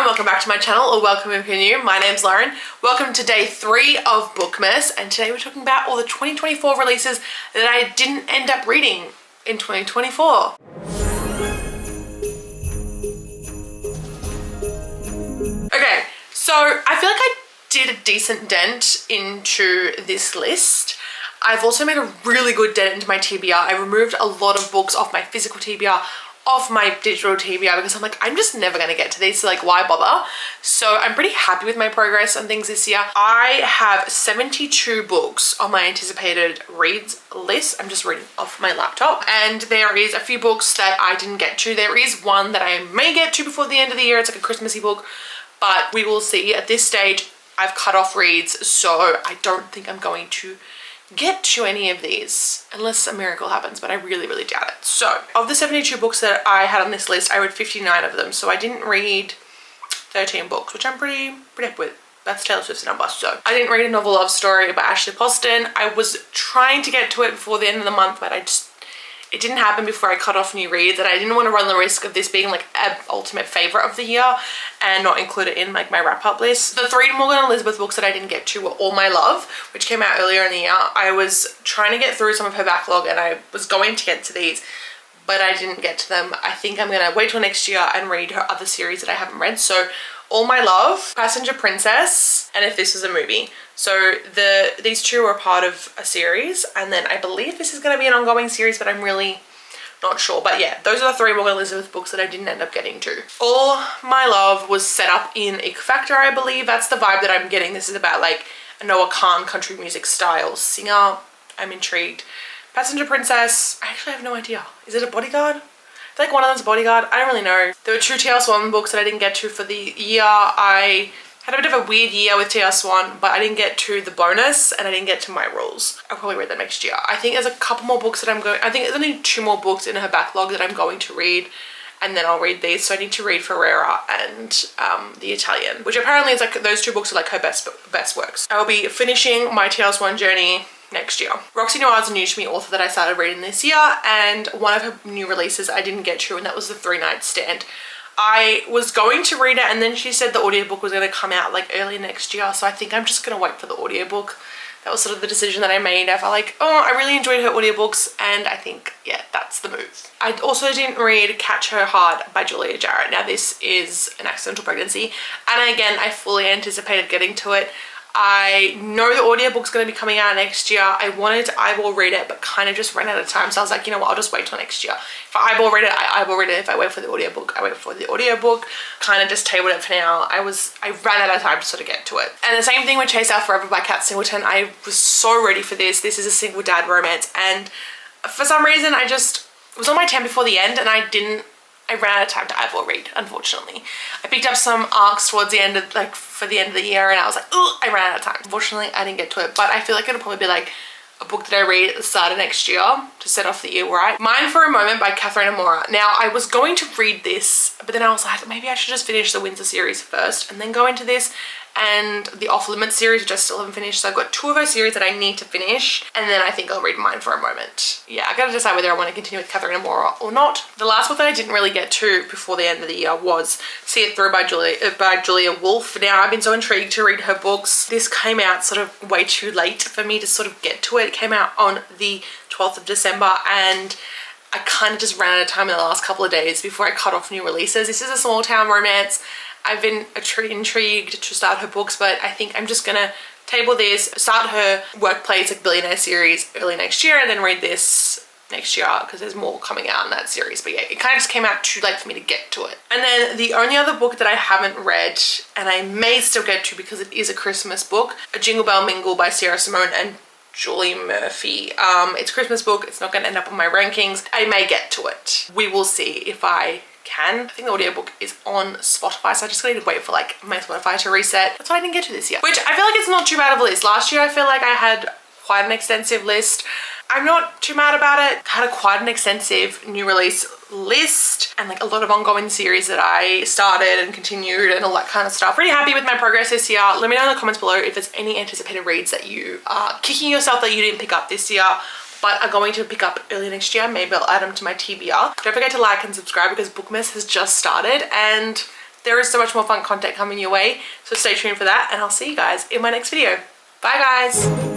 welcome back to my channel, or welcome if you're new. My name's Lauren. Welcome to day 3 of BOOKMAS, and today we're talking about all the 2024 releases that I didn't end up reading in 2024. Okay, so I feel like I did a decent dent into this list. I've also made a really good dent into my TBR. I removed a lot of books off my physical TBR, off my digital TBR, because I'm like, I'm just never gonna get to these, so like, why bother? So I'm pretty happy with my progress on things this year. I have 72 books on my anticipated reads list. I'm just reading off my laptop, and there is a few books that I didn't get to. There is one that I may get to before the end of the year. It's like a Christmassy book, but we will see. At this stage, I've cut off reads, so I don't think I'm going to get to any of these unless a miracle happens, but I really doubt it. So of the 72 books that I had on this list, I read 59 of them, so I didn't read 13 books, which I'm pretty happy with. That's Taylor Swift's number. So I didn't read A Novel Love Story by Ashley Poston. I was trying to get to it before the end of the month, but it didn't happen before I cut off new reads, and I didn't want to run the risk of this being like an ultimate favorite of the year and not include it in like my wrap-up list. The 3 Morgan Elizabeth books that I didn't get to were All My Love, which came out earlier in the year. I was trying to get through some of her backlog, and I was going to get to these, but I didn't get to them. I think I'm gonna wait till next year and read her other series that I haven't read. So All My Love, Passenger Princess, and If This Was a Movie. So these two are part of a series, and then I believe this is going to be an ongoing series, but I'm really not sure. But yeah, those are the 3 Morgan Elizabeth books that I didn't end up getting to. All My Love was set up in Ick Factor, I believe. That's the vibe that I'm getting. This is about like a Noah Khan country music style singer. I'm intrigued. Passenger Princess, I actually have no idea. Is it a bodyguard? I feel like one of them's a bodyguard. I don't really know. There were 2 T.R. Swan books that I didn't get to for the year. I had a bit of a weird year with T.R. Swan, but I didn't get to the bonus, and I didn't get to My Rules. I'll probably read that next year. I think there's a couple more books that I think there's only 2 more books in her backlog that I'm going to read, and then I'll read these. So I need to read Ferrera and The Italian, which apparently is like, those 2 books are like her best works. I will be finishing my T.R. Swan journey next year. Roxy Noir is a new to me author that I started reading this year, and one of her new releases I didn't get to, and that was The 3 Night Stand. I was going to read it, and then she said the audiobook was going to come out like early next year, so I think I'm just going to wait for the audiobook. That was sort of the decision that I made. I felt like, oh, I really enjoyed her audiobooks, and I think, yeah, that's the move. I also didn't read Catch Her Heart by Julia Jarrett. Now, this is an accidental pregnancy, and again, I fully anticipated getting to it. I know the audiobook's going to be coming out next year. I wanted to eyeball read it, but kind of just ran out of time. So I was like, you know what, I'll just wait till next year. If I eyeball read it, I eyeball read it. If I wait for the audiobook, I wait for the audiobook. Kind of just tabled it for now. I ran out of time to sort of get to it. And the same thing with Chase Out Forever by Kat Singleton. I was so ready for this. This is a single dad romance. And for some reason, it was on my 10 before the end, and I ran out of time to eyeball read, unfortunately. I picked up some arcs towards the end of, like, for the end of the year, and I was like, oh, I ran out of time. Unfortunately, I didn't get to it, but I feel like it'll probably be like a book that I read at the start of next year to set off the year right. Mine for a Moment by Catherine Amora. Now, I was going to read this, but then I was like, maybe I should just finish the Windsor series first and then go into this, and the Off Limits series, which I still haven't finished. So I've got 2 of those series that I need to finish, and then I think I'll read Mine for a Moment. Yeah, I gotta decide whether I want to continue with Catherine Amora or not. The last book that I didn't really get to before the end of the year was See It Through by Julia Wolfe. Now, I've been so intrigued to read her books. This came out sort of way too late for me to sort of get to it. It came out on the 12th of December, and I kind of just ran out of time in the last couple of days before I cut off new releases. This is a small town romance. I've been intrigued to start her books, but I think I'm just gonna table this, start her Workplace like Billionaire series early next year, and then read this next year because there's more coming out in that series. But yeah, it kind of just came out too late for me to get to it. And then the only other book that I haven't read, and I may still get to because it is a Christmas book, A Jingle Bell Mingle by Sarah Simone and Julie Murphy. It's a Christmas book. It's not gonna end up on my rankings. I may get to it. We will see if I can. I think the audiobook is on Spotify, so I just need to wait for like my Spotify to reset. That's why I didn't get to this year, which I feel like it's not too bad of a list. Last year I feel like I had quite an extensive list. I'm not too mad about it. I had quite an extensive new release list and like a lot of ongoing series that I started and continued and all that kind of stuff. Pretty happy with my progress this year. Let me know in the comments below if there's any anticipated reads that you are kicking yourself that you didn't pick up this year. but are going to pick up early next year. Maybe I'll add them to my TBR. Don't forget to like and subscribe because BOOKMAS has just started, and there is so much more fun content coming your way, so stay tuned for that, and I'll see you guys in my next video. Bye guys.